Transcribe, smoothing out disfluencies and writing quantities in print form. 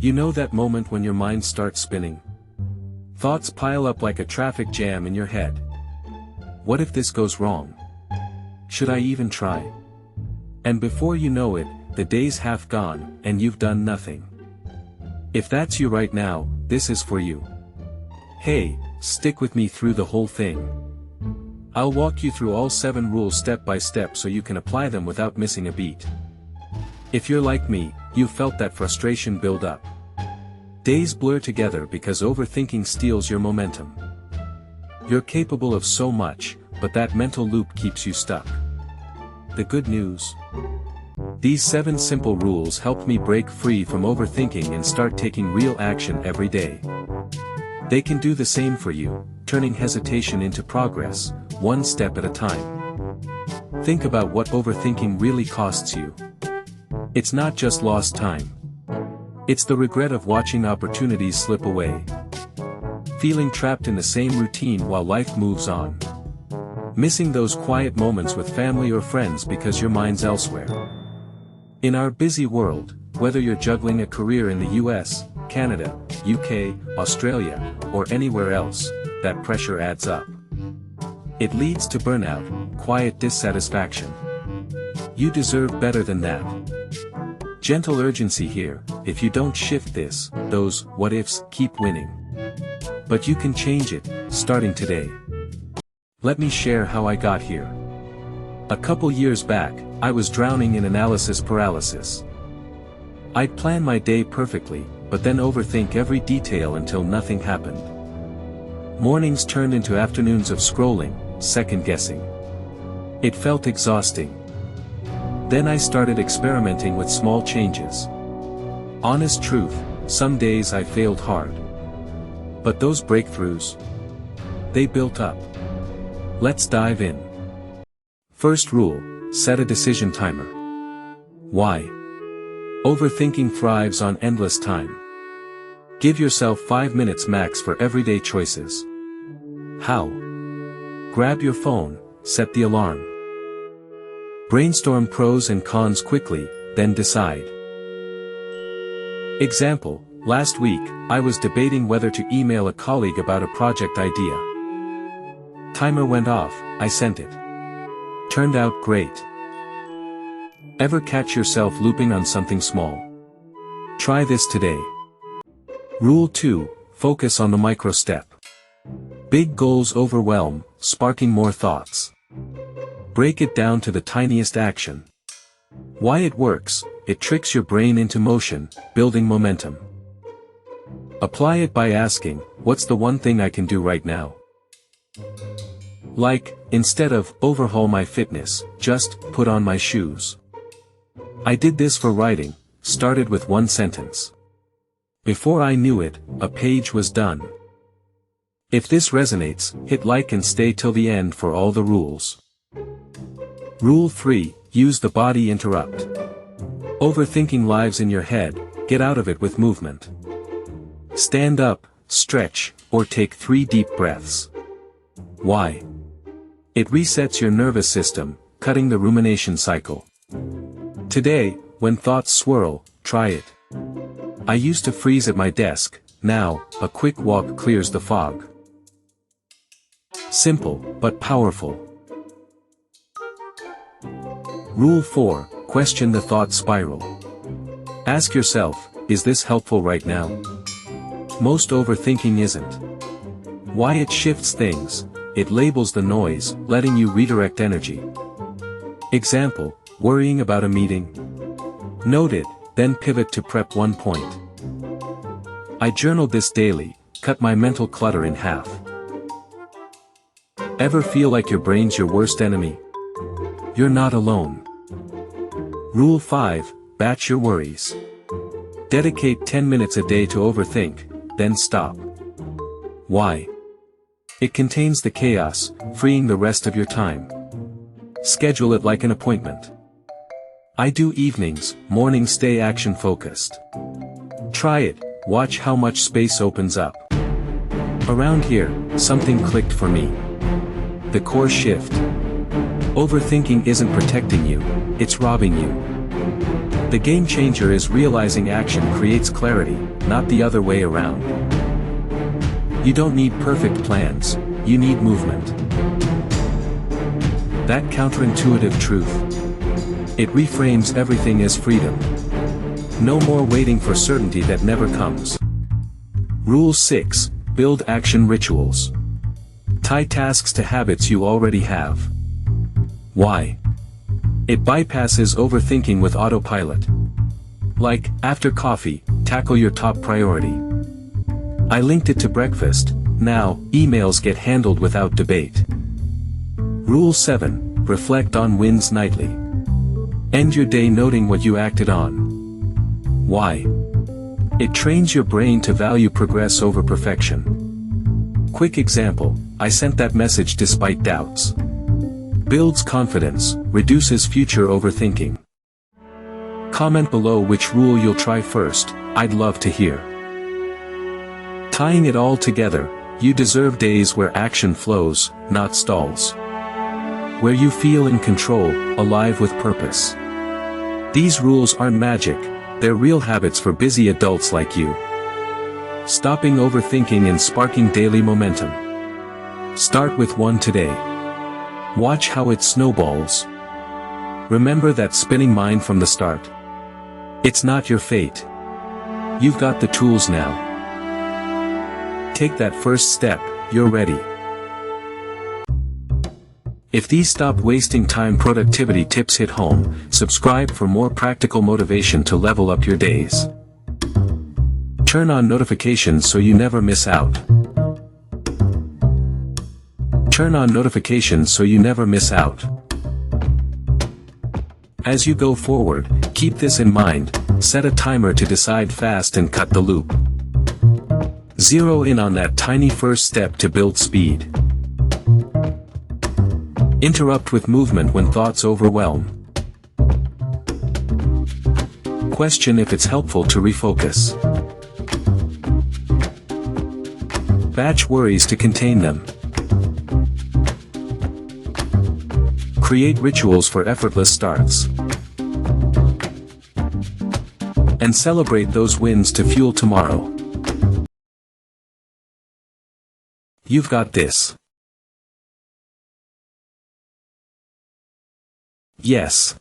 You know that moment when your mind starts spinning? Thoughts pile up like a traffic jam in your head. What if this goes wrong? Should I even try? And before you know it, the day's half gone, and you've done nothing. If that's you right now, this is for you. Hey, stick with me through the whole thing. I'll walk you through all 7 rules step by step so you can apply them without missing a beat. If you're like me, you've felt that frustration build up. Days blur together because overthinking steals your momentum. You're capable of so much, but that mental loop keeps you stuck. The good news? These 7 simple rules helped me break free from overthinking and start taking real action every day. They can do the same for you, turning hesitation into progress, one step at a time. Think about what overthinking really costs you. It's not just lost time. It's the regret of watching opportunities slip away. Feeling trapped in the same routine while life moves on. Missing those quiet moments with family or friends because your mind's elsewhere. In our busy world, whether you're juggling a career in the US, Canada, UK, Australia, or anywhere else, that pressure adds up. It leads to burnout, quiet dissatisfaction. You deserve better than that. Gentle urgency here: if you don't shift this, those what-ifs keep winning. But you can change it, starting today. Let me share how I got here. A couple years back, I was drowning in analysis paralysis. I'd plan my day perfectly, but then overthink every detail until nothing happened. Mornings turned into afternoons of scrolling, second-guessing. It felt exhausting. Then I started experimenting with small changes. Honest truth, some days I failed hard. But those breakthroughs, they built up. Let's dive in. First rule: set a decision timer. Why? Overthinking thrives on endless time. Give yourself 5 minutes max for everyday choices. How? Grab your phone, set the alarm. Brainstorm pros and cons quickly, then decide. Example: last week, I was debating whether to email a colleague about a project idea. Timer went off, I sent it. Turned out great. Ever catch yourself looping on something small? Try this today. Rule 2: focus on the micro step. Big goals overwhelm, sparking more thoughts. Break it down to the tiniest action. Why it works: it tricks your brain into motion, building momentum. Apply it by asking, what's the one thing I can do right now? Like, instead of, overhaul my fitness, just, put on my shoes. I did this for writing, started with 1 sentence. Before I knew it, a page was done. If this resonates, hit like and stay till the end for all the rules. Rule 3: use the body interrupt. Overthinking lives in your head, get out of it with movement. Stand up, stretch, or take 3 deep breaths. Why? It resets your nervous system, cutting the rumination cycle. Today, when thoughts swirl, try it. I used to freeze at my desk, now, a quick walk clears the fog. Simple, but powerful. Rule 4: question the thought spiral. Ask yourself, is this helpful right now? Most overthinking isn't. Why? It shifts things. It labels the noise, letting you redirect energy. Example: worrying about a meeting. Note it, then pivot to prep 1 point. I journaled this daily, cut my mental clutter in half. Ever feel like your brain's your worst enemy? You're not alone. Rule 5: batch your worries. Dedicate 10 minutes a day to overthink, then stop. Why? It contains the chaos, freeing the rest of your time. Schedule it like an appointment. I do evenings, mornings stay action-focused. Try it, watch how much space opens up. Around here, something clicked for me. The core shift. Overthinking isn't protecting you, it's robbing you. The game changer is realizing action creates clarity, not the other way around. You don't need perfect plans, you need movement. That counterintuitive truth. It reframes everything as freedom. No more waiting for certainty that never comes. Rule 6. Build action rituals. Tie tasks to habits you already have. Why? It bypasses overthinking with autopilot. Like, after coffee, tackle your top priority. I linked it to breakfast, now, emails get handled without debate. Rule 7. Reflect on wins nightly. End your day noting what you acted on. Why? It trains your brain to value progress over perfection. Quick example, I sent that message despite doubts. Builds confidence, reduces future overthinking. Comment below which rule you'll try first, I'd love to hear. Tying it all together, you deserve days where action flows, not stalls. Where you feel in control, alive with purpose. These rules aren't magic, they're real habits for busy adults like you. Stopping overthinking and sparking daily momentum. Start with one today. Watch how it snowballs. Remember that spinning mind from the start. It's not your fate. You've got the tools now. Take that first step, you're ready. If these stop wasting time productivity tips hit home, subscribe for more practical motivation to level up your days. Turn on notifications so you never miss out. Turn on notifications so you never miss out. As you go forward, keep this in mind, set a timer to decide fast and cut the loop. Zero in on that tiny first step to build speed. Interrupt with movement when thoughts overwhelm. Question if it's helpful to refocus. Batch worries to contain them. Create rituals for effortless starts. And celebrate those wins to fuel tomorrow. You've got this. Yes.